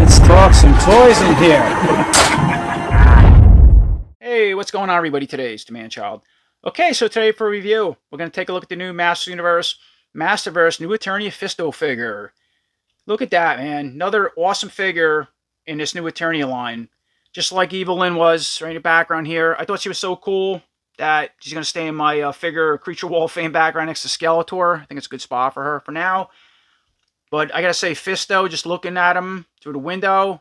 Let's talk some toys in here. Hey, what's going on, everybody? Today is the Man Child. Okay, so today for a review, we're going to take a look at the new Masterverse new Eternia FISTO figure. Look at that, man. Another awesome figure in this new Eternia line. Just like Evelyn was right in the background here. I thought she was so cool that she's going to stay in my figure creature wall of fame background next to Skeletor. I think it's a good spot for her for now. But I got to say, FISTO, just looking at him through the window,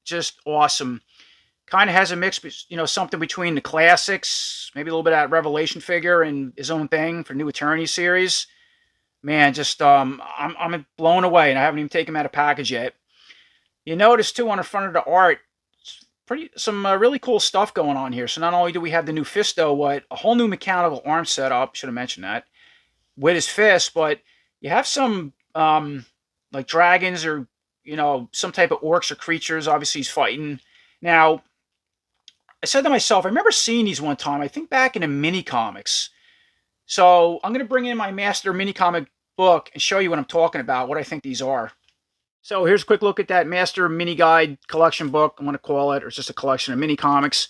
just awesome. Kind of has a mix, something between the classics, maybe a little bit of that Revelation figure and his own thing for New Eternia series. Man, just I'm blown away, and I haven't even taken him out of package yet. You notice too on the front of the art, some really cool stuff going on here. So not only do we have the new FISTO, but a whole new mechanical arm setup. Should have mentioned that with his fist, but you have some like dragons or some type of orcs or creatures. Obviously, he's fighting now. I said to myself, I remember seeing these one time, I think back in the mini comics. So I'm going to bring in my master mini comic book and show you what I'm talking about, what I think these are. So here's a quick look at that master mini guide collection book, I'm going to call it, or it's just a collection of mini comics.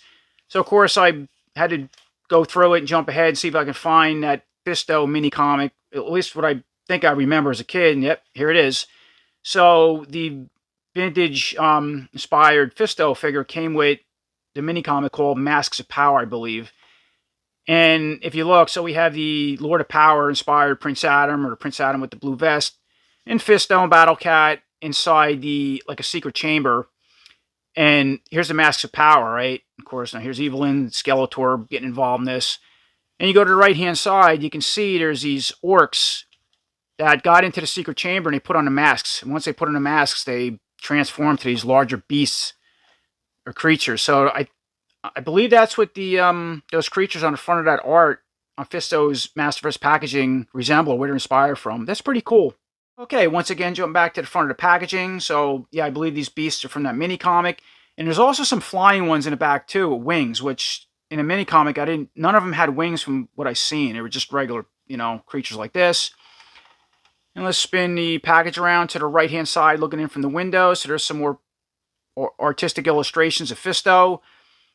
So of course I had to go through it and jump ahead and see if I can find that FISTO mini comic, at least what I think I remember as a kid, and yep, here it is. So the vintage inspired FISTO figure came with the mini comic called Masks of Power, I believe. And if you look, so we have the Lord of Power inspired Prince Adam, or Prince Adam with the blue vest, and FISTO and Battle Cat inside the like a secret chamber. And here's the Masks of Power, right? Of course, now here's Evelyn, Skeletor getting involved in this. And you go to the right hand side, you can see there's these orcs that got into the secret chamber and they put on the masks. And once they put on the masks, they transform to these larger beasts or creatures. So I believe that's what the those creatures on the front of that art on FISTO's Masterverse packaging resemble, where they're inspired from. That's pretty cool. Okay, once again, jumping back to the front of the packaging. So yeah, I believe these beasts are from that mini comic, and there's also some flying ones in the back too, wings. Which in a mini comic, none of them had wings from what I seen. They were just regular, creatures like this. And let's spin the package around to the right hand side, looking in from the window. So there's some more artistic illustrations of FISTO.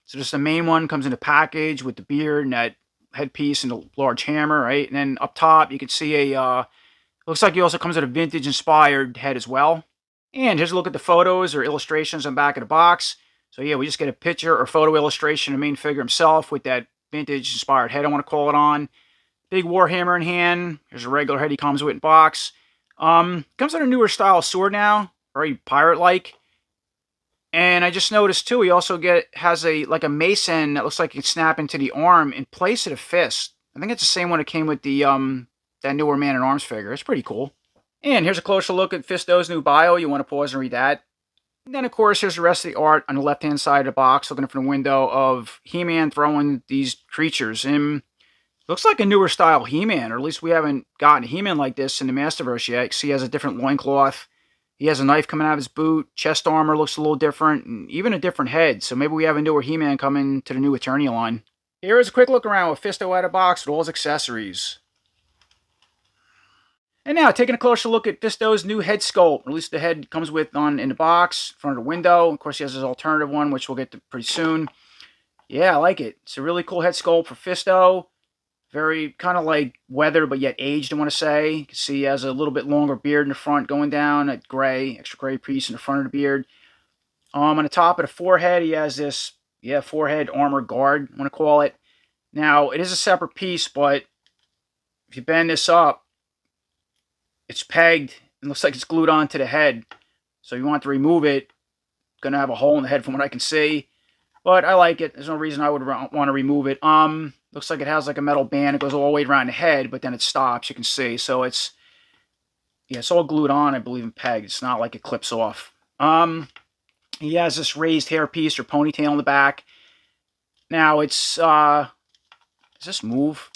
So just the main one comes in the package with the beard and that headpiece and the large hammer, right? And then up top, you can see looks like he also comes with a vintage inspired head as well. And here's a look at the photos or illustrations on the back of the box. So yeah, we just get a picture or photo illustration of the main figure himself with that vintage inspired head, I want to call it on. Big warhammer in hand. There's a regular head he comes with in box. Comes with a newer style sword now, very pirate-like. And I just noticed too, he also has a mason that looks like it can snap into the arm in place of the fist. I think it's the same one that came with the that newer Man at Arms figure. It's pretty cool. And here's a closer look at FISTO's new bio. You want to pause and read that. And then of course here's the rest of the art on the left hand side of the box, looking from the window of He-Man throwing these creatures. And looks like a newer style He-Man, or at least we haven't gotten a He-Man like this in the Masterverse yet. You see he has a different loincloth. He has a knife coming out of his boot. Chest armor looks a little different, and even a different head. So maybe we have a newer He-Man coming to the new Eternia line. Here is a quick look around with FISTO out of box with all his accessories. And now, taking a closer look at FISTO's new head sculpt. At least the head comes with in the box, in front of the window. Of course, he has his alternative one, which we'll get to pretty soon. Yeah, I like it. It's a really cool head sculpt for FISTO. Very kind of like weathered, but yet aged, I want to say. You can see he has a little bit longer beard in the front going down, a gray, extra gray piece in the front of the beard. On the top of the forehead, he has this, forehead armor guard, I want to call it. Now, it is a separate piece, but if you bend this up, it's pegged and looks like it's glued onto the head. So if you want to remove it, it's going to have a hole in the head from what I can see. But I like it. There's no reason I would want to remove it. Looks like it has like a metal band. It goes all the way around the head, but then it stops, you can see. So it's all glued on, I believe, and pegged. It's not like it clips off. He has this raised hair piece or ponytail in the back. Now it's, does this move?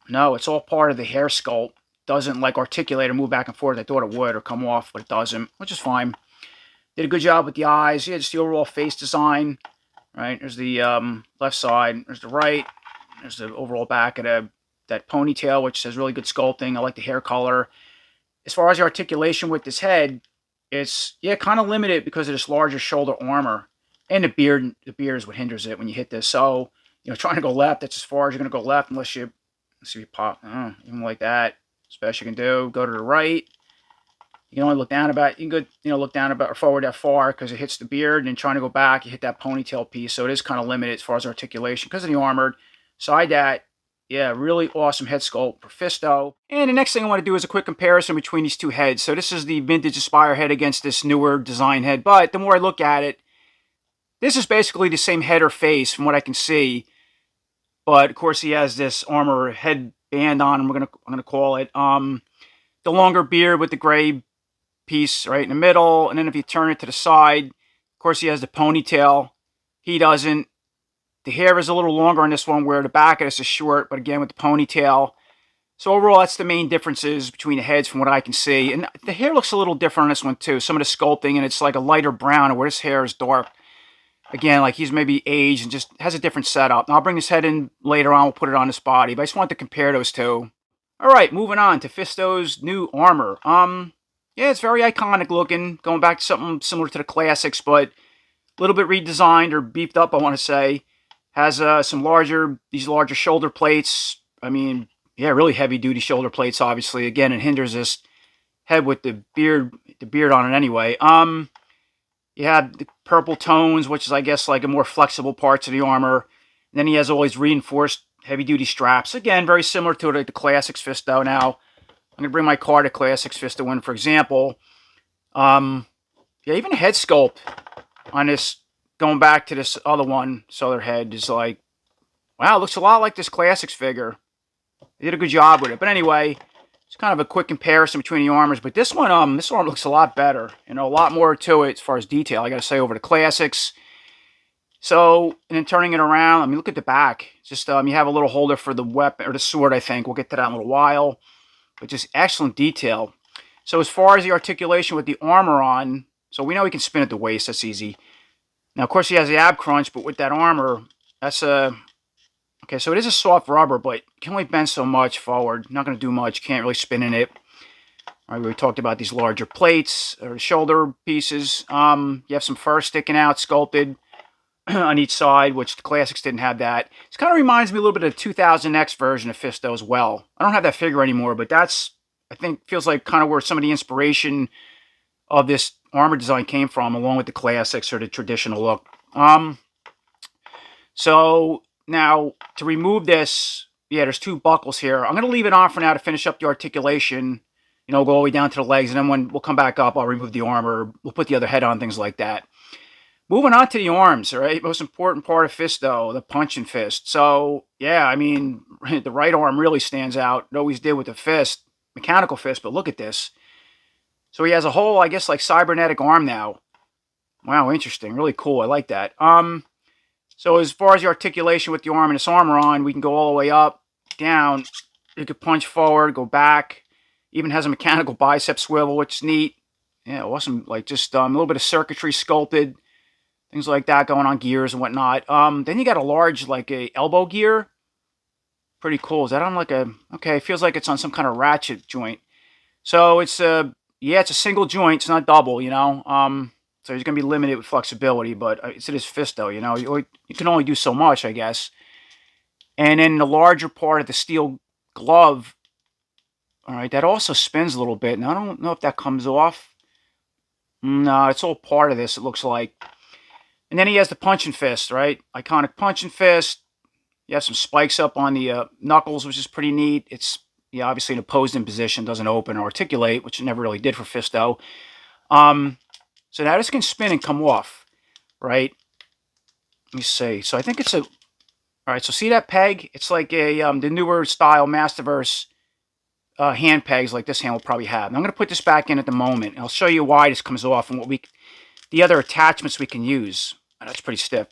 No, it's all part of the hair sculpt. Doesn't like articulate or move back and forth. I thought it would or come off, but it doesn't, which is fine. Did a good job with the eyes. Yeah, just the overall face design. Right, there's the left side. There's the right. There's the overall back of that ponytail, which has really good sculpting. I like the hair color. As far as the articulation with this head, it's, yeah, kind of limited because of this larger shoulder armor. And the beard. The beard is what hinders it when you hit this. So, trying to go left, that's as far as you're going to go left unless you, let's see if you pop, even like that. It's best you can do. Go to the right. You can only look down about, you can go, look down about or forward that far because it hits the beard. And then trying to go back, you hit that ponytail piece. So it is kind of limited as far as articulation because of the armored. Side that, yeah, really awesome head sculpt for Fisto. And the next thing I want to do is a quick comparison between these two heads. So this is the vintage Aspire head against this newer design head. But the more I look at it, this is basically the same head or face from what I can see. But of course he has this armor headband on, I'm gonna call it. The longer beard with the gray piece right in the middle, and then if you turn it to the side, of course he has the ponytail. He doesn't. The hair is a little longer on this one, where the back of this is short, but again with the ponytail. So overall, that's the main differences between the heads from what I can see. And the hair looks a little different on this one too. Some of the sculpting, and it's like a lighter brown, where this hair is dark. Again, like he's maybe aged and just has a different setup. And I'll bring this head in later on. We'll put it on his body. But I just wanted to compare those two. All right, moving on to Fisto's new armor. Yeah, it's very iconic looking. Going back to something similar to the classics, but a little bit redesigned or beefed up, I want to say. Has these larger shoulder plates. I mean, yeah, really heavy-duty shoulder plates, obviously. Again, it hinders this head with the beard on it anyway. You have the purple tones, which is, I guess, like a more flexible parts of the armor. And then he has all these reinforced heavy-duty straps. Again, very similar to the Classics Fisto. Now, I'm going to bring my card of Classics Fisto in, for example. Yeah, even the head sculpt on this, going back to this other one, this other head, is like, wow, it looks a lot like this Classics figure. They did a good job with it. But anyway, it's kind of a quick comparison between the armors. But this one, this arm looks a lot better. A lot more to it as far as detail, I got to say, over the Classics. So, and then turning it around, I mean, look at the back. It's just, you have a little holder for the weapon, or the sword, I think. We'll get to that in a little while. But just excellent detail. So as far as the articulation with the armor on, so we know he can spin at the waist. That's easy. Now, of course, he has the ab crunch, but with that armor, that's a... Okay, so it is a soft rubber, but you can only bend so much forward. Not going to do much. Can't really spin in it. All right, we talked about these larger plates, or shoulder pieces. You have some fur sticking out, sculpted on each side, which the Classics didn't have that. This kind of reminds me a little bit of the 2000X version of Fisto as well. I don't have that figure anymore, but that's, I think, feels like kind of where some of the inspiration of this armor design came from, along with the Classics or the traditional look. So now, to remove this, yeah, there's two buckles here. I'm going to leave it on for now to finish up the articulation. Go all the way down to the legs, and then when we'll come back up, I'll remove the armor. We'll put the other head on, things like that. Moving on to the arms, all right? Most important part of Fisto, the punching fist. So, yeah, I mean, the right arm really stands out. It always did with the fist, mechanical fist, but look at this. So he has a whole, I guess, like cybernetic arm now. Wow, interesting. Really cool. I like that. So as far as the articulation with the arm and this armor on, we can go all the way up, down. You could punch forward, go back. Even has a mechanical bicep swivel, which is neat. Yeah, awesome. Like just a little bit of circuitry sculpted. Things like that going on, gears and whatnot. Then you got a large, like a elbow gear. Pretty cool. Is that on like a... Okay, it feels like it's on some kind of ratchet joint. So it's a... Yeah, it's a single joint. It's not double, So he's going to be limited with flexibility, but it's his Fisto, You can only do so much, I guess. And then the larger part of the steel glove, all right, that also spins a little bit. Now, I don't know if that comes off. No, it's all part of this, it looks like. And then he has the punching fist, right? Iconic punching fist. You have some spikes up on the knuckles, which is pretty neat. It's, yeah, obviously in a posed-in position, doesn't open or articulate, which it never really did for Fisto. So now this can spin and come off, right? Let me see. So I think it's a... All right, so see that peg? It's like a the newer style Masterverse hand pegs like this hand will probably have. And I'm going to put this back in at the moment. And I'll show you why this comes off and what the other attachments we can use. That's pretty stiff.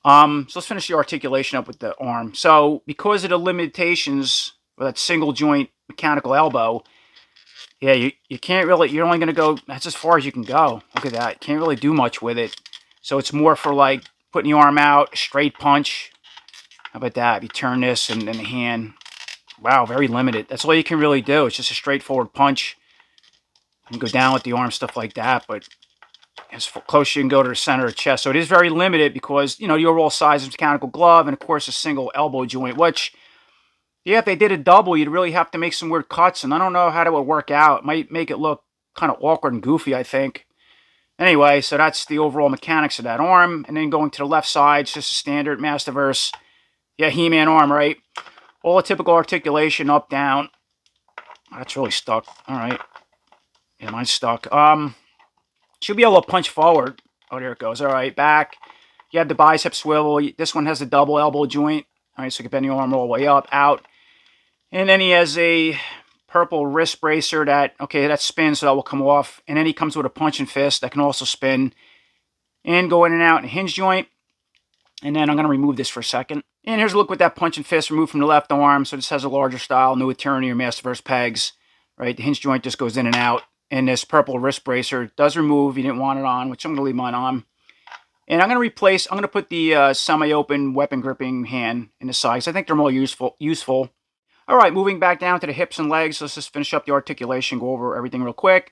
So let's finish the articulation up with the arm. So because of the limitations with that single joint mechanical elbow, yeah, you can't really, you're only going to go, that's as far as you can go. Look at that. You can't really do much with it. So it's more for like putting the arm out, straight punch. How about that? If you turn this and then the hand, Wow, very limited. That's all you can really do. It's just a straightforward punch. You can go down with the arm, stuff like that, but as close as you can go to the center of the chest. So it is very limited because, you know, the overall size of mechanical glove and, of course, a single elbow joint, which, yeah, if they did a double, you'd really have to make some weird cuts, and I don't know how that would work out. It might make it look kind of awkward and goofy, I think. Anyway, so that's the overall mechanics of that arm. And then going to the left side, it's just a standard Masterverse, yeah, He-Man arm, right? All the typical articulation, up, down. Oh, that's really stuck. All right. Yeah, mine's stuck. Should be able to punch forward. Oh, there it goes. All right, back. You have the bicep swivel. This one has a double elbow joint. All right, so you can bend the arm all the way up, out. And then he has a purple wrist bracer that, okay, that spins, so that will come off. And then he comes with a punch and fist that can also spin and go in and out in a hinge joint. And then I'm going to remove this for a second. And here's a look with that punch and fist removed from the left arm. So this has a larger style, new Eternia or Masterverse pegs. Right, the hinge joint just goes in and out. And this purple wrist bracer does remove. You didn't want it on, which I'm going to leave mine on. And I'm going to put the semi-open weapon gripping hand in the side, because I think they're more useful. All right, moving back down to the hips and legs. Let's just finish up the articulation, go over everything real quick.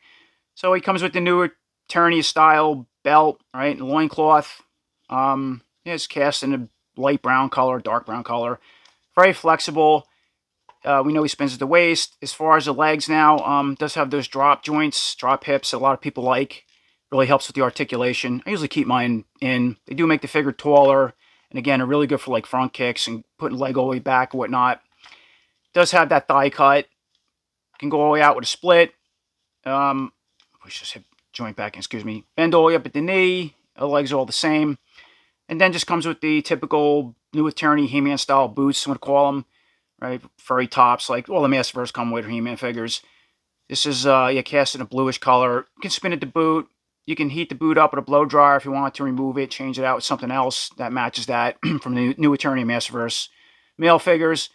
So he comes with the new Eternia style belt, right, and loincloth. Yeah, it's cast in a light brown color, dark brown color. Very flexible. We know he spins at the waist. As far as the legs now, does have those drop joints, drop hips that a lot of people like. Really helps with the articulation. I usually keep mine in. They do make the figure taller. And again, are really good for like front kicks and putting leg all the way back and whatnot. Does have that thigh cut. Can go all the way out with a split. Push this hip joint back in, excuse me. Bend all the way up at the knee. The legs are all the same. And then just comes with the typical new Eternia He-Man style boots, I'm going to call them. Right, furry tops, like all the Masterverse come with He-Man figures. This is, yeah, cast in a bluish color. You can spin it to boot. You can heat the boot up with a blow dryer if you want to remove it, change it out with something else that matches that from the new Eternia Masterverse. Male figures.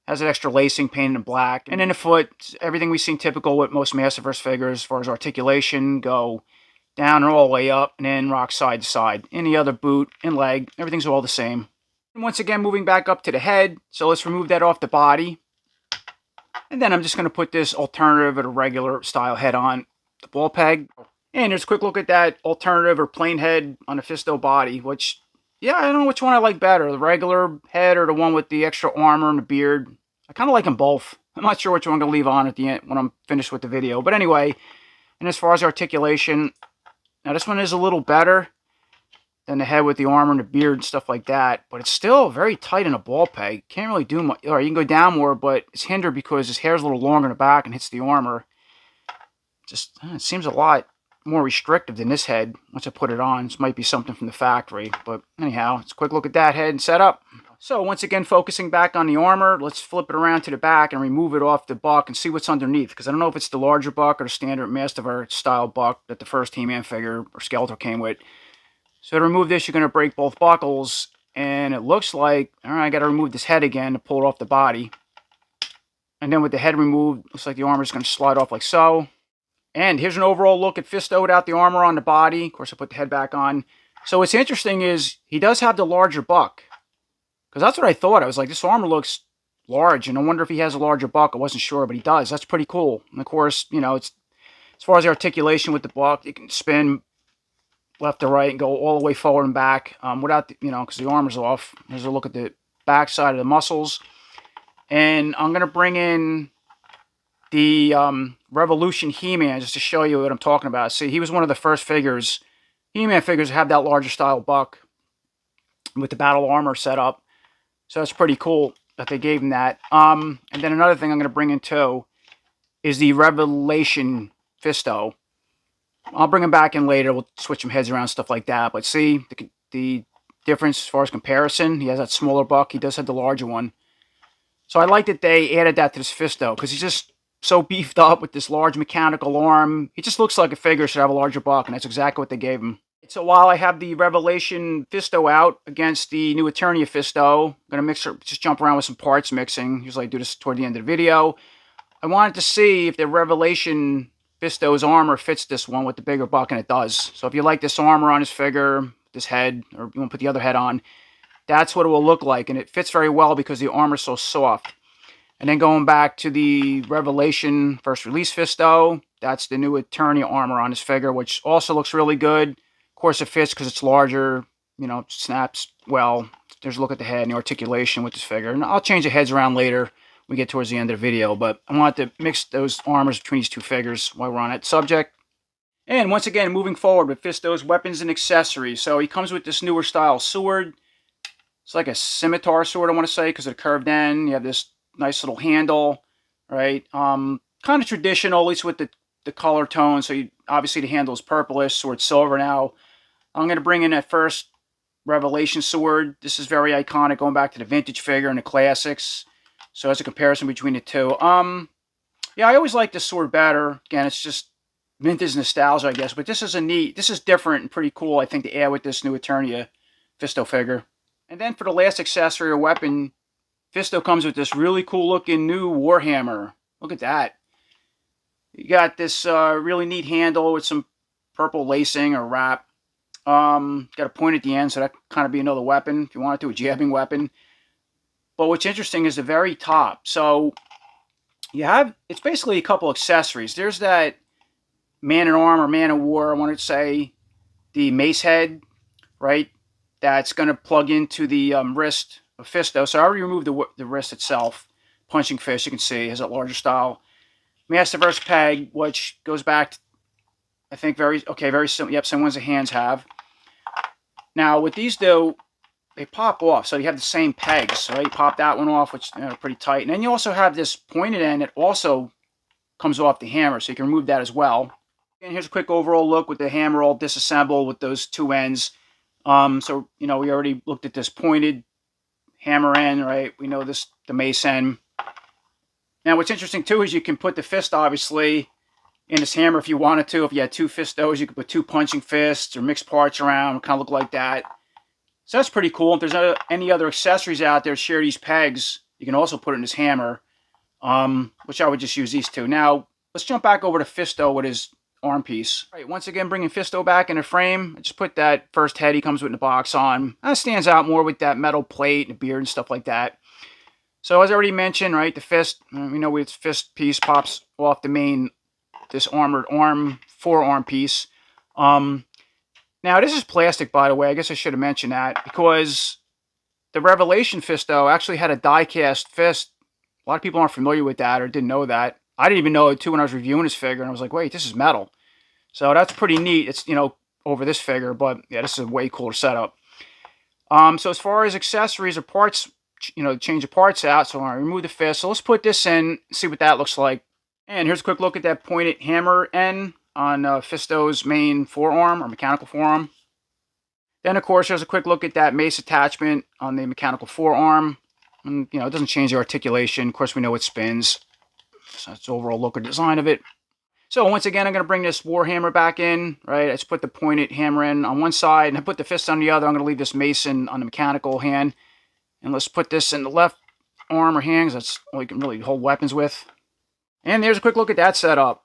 Has an extra lacing painted in black. And in the foot, everything we've seen typical with most Masterverse figures as far as articulation, go down and all the way up, and then rock side to side. Any other boot and leg, everything's all the same. And once again, moving back up to the head. So let's remove that off the body. And then I'm just going to put this alternative or a regular style head on the ball peg. And here's a quick look at that alternative or plain head on the Fisto body, which, yeah, I don't know which one I like better, the regular head or the one with the extra armor and the beard. I kind of like them both. I'm not sure which one I'm going to leave on at the end when I'm finished with the video. But anyway, and as far as articulation, now this one is a little better than the head with the armor and the beard and stuff like that. But it's still very tight in a ball peg. Can't really do much. Or you can go down more, but it's hindered because his hair's a little longer in the back and hits the armor. Just, it seems a lot more restrictive than this head once I put it on. This might be something from the factory. But anyhow, let's quick look at that head and setup. So once again, focusing back on the armor, let's flip it around to the back and remove it off the buck and see what's underneath. Because I don't know if it's the larger buck or the standard Masterverse style buck that the first He-Man figure or Skeletor came with. So to remove this, you're going to break both buckles. And it looks like, all right, I got to remove this head again to pull it off the body. And then with the head removed, looks like the armor is going to slide off like so. And here's an overall look at Fisto without the armor on the body. Of course, I put the head back on. So what's interesting is he does have the larger buck. Because that's what I thought. I was like, this armor looks large, and I wonder if he has a larger buck. I wasn't sure, but he does. That's pretty cool. And of course, you know, it's as far as the articulation with the buck, you can spin left to right and go all the way forward and back without, you know, because the armor's off. Here's a look at the back side of the muscles. And I'm going to bring in the Revolution He-Man just to show you what I'm talking about. See, he was one of the first figures, He-Man figures, to have that larger style buck with the battle armor set up. So that's pretty cool that they gave him that. And then another thing I'm going to bring in too is the Revelation Fisto. I'll bring him back in later. We'll switch some heads around, stuff like that. But see the difference as far as comparison. He has that smaller buck. He does have the larger one. So I like that they added that to this Fisto because he's just so beefed up with this large mechanical arm. He just looks like a figure should have a larger buck, and that's exactly what they gave him. So while I have the Revelation Fisto out against the new Eternia Fisto, I'm going to just jump around with some parts mixing. Usually I do this toward the end of the video. I wanted to see if the Revelation Fisto's armor fits this one with the bigger buck, and it does. So if you like this armor on his figure, this head, or you want to put the other head on, that's what it will look like. And it fits very well because the armor's so soft. And then going back to the Revelation First Release Fisto, that's the new Eternia armor on this figure, which also looks really good. Of course, it fits because it's larger, you know, snaps well. There's a look at the head and the articulation with this figure. And I'll change the heads around later when we get towards the end of the video, but I wanted to mix those armors between these two figures while we're on that subject. And once again, moving forward with Fisto's weapons and accessories. So he comes with this newer style sword. It's like a scimitar sword, I want to say, because of the curved end. You have this nice little handle, right? Kind of traditional, at least with the color tone. So obviously the handle is purplish, sword silver now. I'm going to bring in that first Revelation sword. This is very iconic, going back to the vintage figure and the classics. So that's a comparison between the two. Yeah, I always like this sword better. Again, it's just vintage nostalgia, I guess. But this is different and pretty cool, I think, to add with this new Eternia Fisto figure. And then for the last accessory or weapon, Fisto comes with this really cool looking new Warhammer. Look at that. You got this really neat handle with some purple lacing or wrap. Got a point at the end, so that kind of be another weapon if you wanted to, a jabbing weapon. But what's interesting is the very top. So you have, it's basically a couple accessories. There's that man-at-arm or man-of-war, I want to say, the mace head, right? That's going to plug into the wrist of Fisto. So I already removed the wrist itself. Punching fist, you can see, has a larger style. Masterverse peg, which goes back to, I think, very similar. Yep, same ones the hands have. Now, with these, though, they pop off. So you have the same pegs. So you pop that one off, which are pretty tight. And then you also have this pointed end that also comes off the hammer. So you can remove that as well. And here's a quick overall look with the hammer all disassembled with those two ends. So, you know, we already looked at this pointed hammer end, right? We know this, the mace end. Now, what's interesting, too, is you can put the fist, obviously, in this hammer if you wanted to. If you had two Fistos, you could put two punching fists or mix parts around, kind of look like that. So that's pretty cool. If there's any other accessories out there, share these pegs. You can also put it in this hammer, which I would just use these two. Now, let's jump back over to Fisto with his arm piece. All right, once again, bringing Fisto back in the frame. I just put that first head he comes with in the box on. That stands out more with that metal plate and the beard and stuff like that. So as I already mentioned, right, the fist, we know its fist piece pops off the main, this armored arm, forearm piece. Now, this is plastic, by the way. I guess I should have mentioned that, because the Revelation Fisto actually had a die-cast fist. A lot of people aren't familiar with that or didn't know that. I didn't even know it, too, when I was reviewing this figure, and I was like, wait, this is metal. So that's pretty neat. It's, you know, over this figure, but, yeah, this is a way cooler setup. So as far as accessories or parts, you know, change the parts out, so I remove the fist. So let's put this in, see what that looks like. And here's a quick look at that pointed hammer end on Fisto's main forearm or mechanical forearm. Then, of course, there's a quick look at that mace attachment on the mechanical forearm. And, you know, it doesn't change the articulation. Of course, we know it spins. So that's the overall look or design of it. So once again, I'm going to bring this Warhammer back in, right? I just put the pointed hammer in on one side, and I put the fist on the other. I'm going to leave this mace on the mechanical hand. And let's put this in the left arm or hand, because that's all you can really hold weapons with. And there's a quick look at that setup.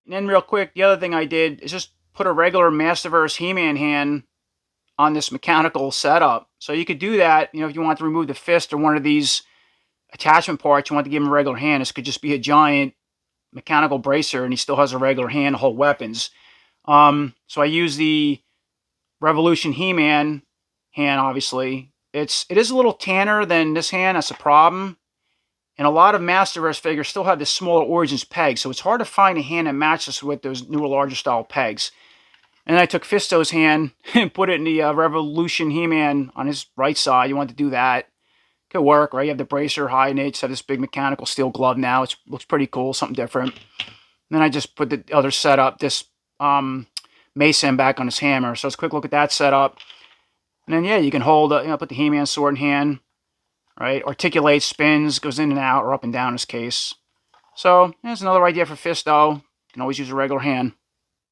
And then real quick, the other thing I did is just put a regular Masterverse He-Man hand on this mechanical setup. So you could do that, you know, if you want to remove the fist or one of these attachment parts, you want to give him a regular hand. This could just be a giant mechanical bracer, and he still has a regular hand to hold weapons. So I use the Revolution He-Man hand, obviously. It is a little tanner than this hand. That's a problem. And a lot of Masterverse figures still have this smaller Origins peg, so it's hard to find a hand that matches with those newer, larger style pegs. And then I took Fisto's hand and put it in the Revolution He-Man on his right side. You want to do that. Could work, right? You have the bracer hiding it. It's have this big mechanical steel glove now. It looks pretty cool, something different. And then I just put the other setup, this Mason back on his hammer. So let's quick look at that setup. And then, yeah, you can hold, you know, put the He-Man sword in hand, right? Articulates, spins, goes in and out, or up and down in this case. So there's another idea for Fisto. You can always use a regular hand.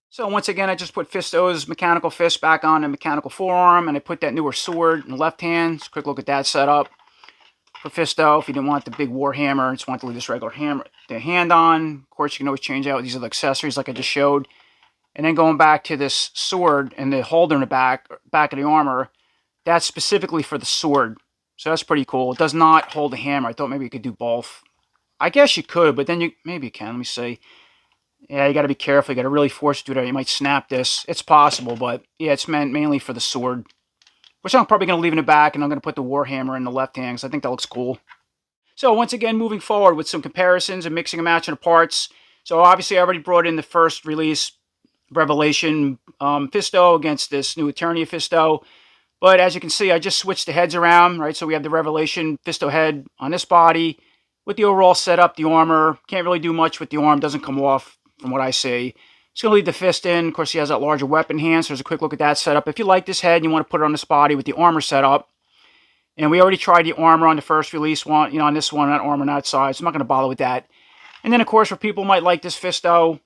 So once again, I just put Fisto's mechanical fist back on the mechanical forearm, and I put that newer sword in the left hand. Let's quick look at that setup for Fisto. If you didn't want the big war hammer, just want to leave this regular hammer, the hand on. Of course, you can always change out these other accessories like I just showed. And then going back to this sword and the holder in the back of the armor, that's specifically for the sword. So that's pretty cool. It does not hold a hammer. I thought maybe you could do both. I guess you could, but then maybe you can. Let me see. Yeah, you got to be careful. You got to really force it to do that. You might snap this. It's possible, but yeah, it's meant mainly for the sword. Which I'm probably going to leave in the back, and I'm going to put the Warhammer in the left hand, because I think that looks cool. So once again, moving forward with some comparisons and mixing and matching the parts. So obviously I already brought in the first release, Revelation Fisto against this new Eternia Fisto. But as you can see, I just switched the heads around, right? So we have the Revelation Fisto head on this body. With the overall setup, the armor, can't really do much with the arm, doesn't come off from what I see. Just going to leave the fist in. Of course, he has that larger weapon hand, so there's a quick look at that setup. If you like this head and you want to put it on this body with the armor setup, and we already tried the armor on the first release one, on this one, that armor on that side, so I'm not going to bother with that. And then, of course, for people who might like this Fisto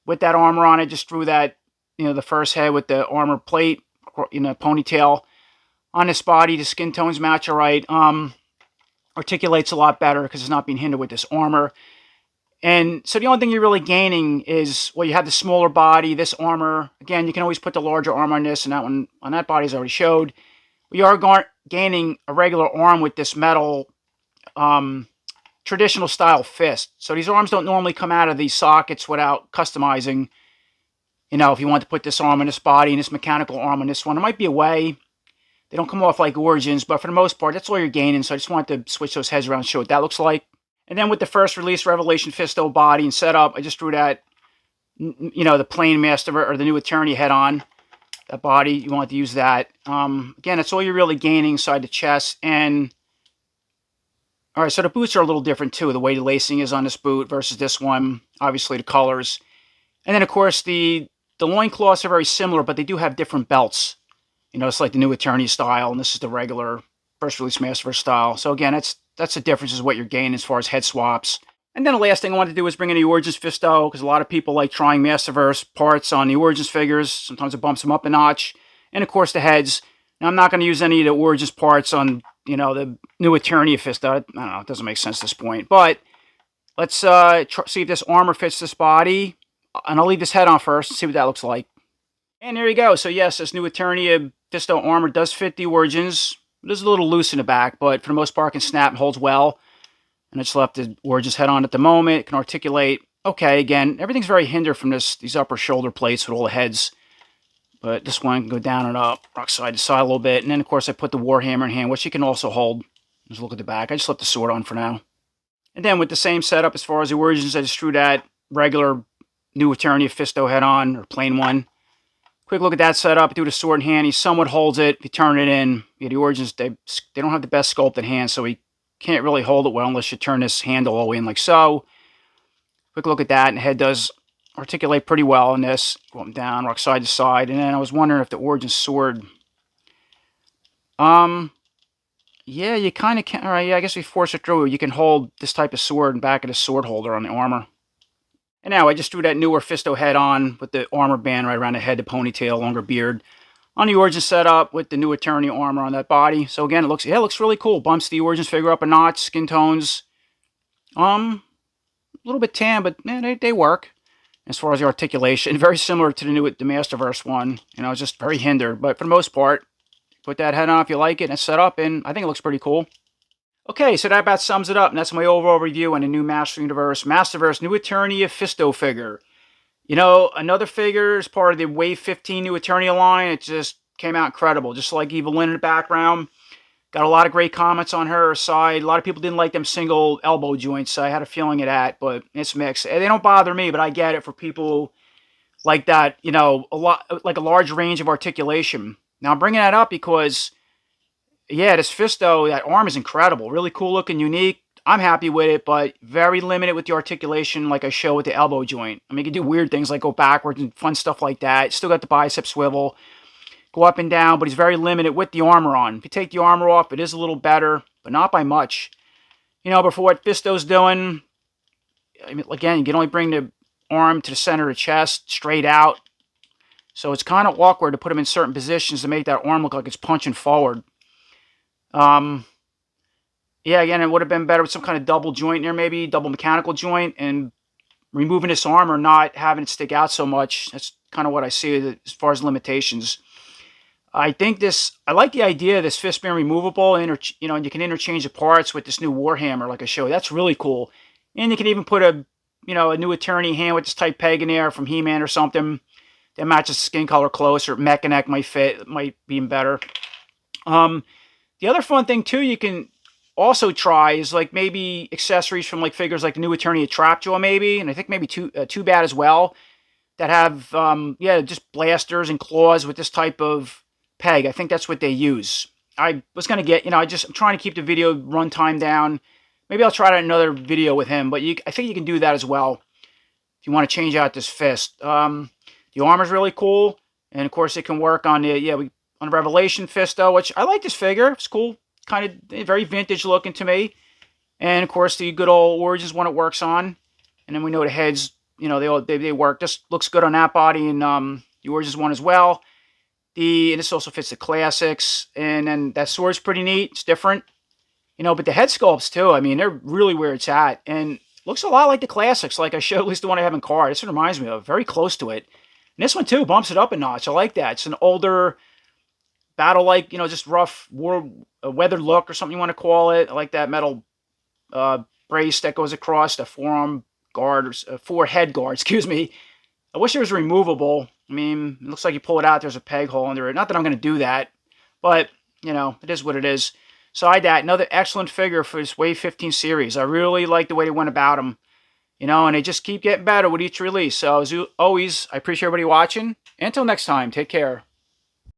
with that armor on it, just threw that, the first head with the armor plate, ponytail on this body. The skin tones match all right. Articulates a lot better because it's not being hindered with this armor. And so the only thing you're really gaining is, well, you have the smaller body, this armor. Again, you can always put the larger armor on this, and that one on that body is already showed. We are gaining a regular arm with this metal traditional style fist. So these arms don't normally come out of these sockets without customizing. If you want to put this arm on this body and this mechanical arm on this one, there might be a way. They don't come off like Origins, but for the most part, that's all you're gaining. So I just wanted to switch those heads around and show what that looks like. And then with the first release, Revelation Fisto body and setup, I just drew that, the plain Masterverse, or the new Eternia head on. That body, you want to use that. Again, that's all you're really gaining inside the chest. And, all right, so the boots are a little different too. The way the lacing is on this boot versus this one. Obviously, the colors. And then, of course, the loincloths are very similar, but they do have different belts. It's like the new Eternia style, and this is the regular first release Masterverse style. So again, that's the difference is what you're gaining as far as head swaps. And then the last thing I wanted to do was bring in the Origins Fisto, because a lot of people like trying Masterverse parts on the Origins figures. Sometimes it bumps them up a notch. And of course the heads. Now I'm not going to use any of the Origins parts on, the new Eternia Fisto. I don't know, it doesn't make sense at this point. But let's see if this armor fits this body. And I'll leave this head on first and see what that looks like. And there you go. So yes, this new Eternia Fisto armor does fit the Origins. It is a little loose in the back, but for the most part, it can snap and holds well. And I just left the Origins head on at the moment. It can articulate. Okay, again, everything's very hindered from these upper shoulder plates with all the heads. But this one can go down and up, rock side to side a little bit. And then, of course, I put the Warhammer in hand, which you can also hold. Just look at the back. I just left the sword on for now. And then with the same setup as far as the Origins, I just threw that regular new Eternia Fisto head on, or plain one. Quick look at that setup. Do the sword in hand. He somewhat holds it. If you turn it in, the Origins, they don't have the best sculpted hand, so he can't really hold it well unless you turn this handle all the way in like so. Quick look at that, and the head does articulate pretty well in this. Go up and down, rock side to side. And then I was wondering if the Origins sword... yeah, you kind of can... Alright, yeah, I guess we force it through. You can hold this type of sword in back of the sword holder on the armor. And now I just threw that newer Fisto head on with the armor band right around the head, the ponytail, longer beard. On the Origins setup with the new Eternia armor on that body. So again, it looks really cool. Bumps the Origins figure up a notch, skin tones. A little bit tan, but they work. As far as the articulation, very similar to the Masterverse one. It's just very hindered. But for the most part, put that head on if you like it, and it's set up, and I think it looks pretty cool. Okay, so that about sums it up, and that's my overall review on the new Masterverse new Eternia Fisto figure. Another figure is part of the Wave 15 new Eternia line. It just came out incredible, just like Evelyn in the background. Got a lot of great comments on her side. A lot of people didn't like them single elbow joints, so I had a feeling of that, but it's mixed. They don't bother me, but I get it for people like that, like a large range of articulation. Now, I'm bringing that up because... yeah, this Fisto, that arm is incredible. Really cool looking, unique. I'm happy with it, but very limited with the articulation like I show with the elbow joint. I mean, you can do weird things like go backwards and fun stuff like that. Still got the bicep swivel. Go up and down, but he's very limited with the armor on. If you take the armor off, it is a little better, but not by much. But for what Fisto's doing, I mean, again, you can only bring the arm to the center of the chest, straight out. So it's kind of awkward to put him in certain positions to make that arm look like it's punching forward. Yeah, again, it would have been better with some kind of double joint there, maybe double mechanical joint, and removing this armor, not having it stick out so much. That's kind of what I see as far as limitations. I think I like the idea of this fist being removable, and and you can interchange the parts with this new Warhammer, like I showed. That's really cool. And you can even put a new Eternia hand with this type peg in there from He-Man or something that matches skin color close, or Mechanic might fit, might be even better. The other fun thing too, you can also try is like maybe accessories from like figures like the new Eternia Trapjaw maybe, and I think maybe Too Bad as well, that have yeah, just blasters and claws with this type of peg. I think that's what they use. I was gonna get, I'm trying to keep the video runtime down. Maybe I'll try another video with him, but I think you can do that as well if you want to change out this fist. The armor's really cool, and of course it can work on on the Revelation Fisto, which I like this figure. It's cool, kind of very vintage looking to me. And of course the good old Origins one it works on, and then we know the heads, they work. This looks good on that body, and the Origins one as well. And this also fits the classics, and then that sword's pretty neat. It's different, but the head sculpts too. I mean, they're really where it's at, and looks a lot like the classics, like I showed, at least the one I have in card. This one reminds me of, very close to it. And this one too bumps it up a notch. I like that. It's an older battle-like, just rough war, weathered look or something you want to call it. I like that metal brace that goes across the forearm guard, or forehead guard, excuse me. I wish it was removable. I mean, it looks like you pull it out, there's a peg hole under it. Not that I'm going to do that, but, it is what it is. So I had that. Another excellent figure for this Wave 15 series. I really like the way they went about them. And they just keep getting better with each release. So as always, I appreciate everybody watching. Until next time, take care.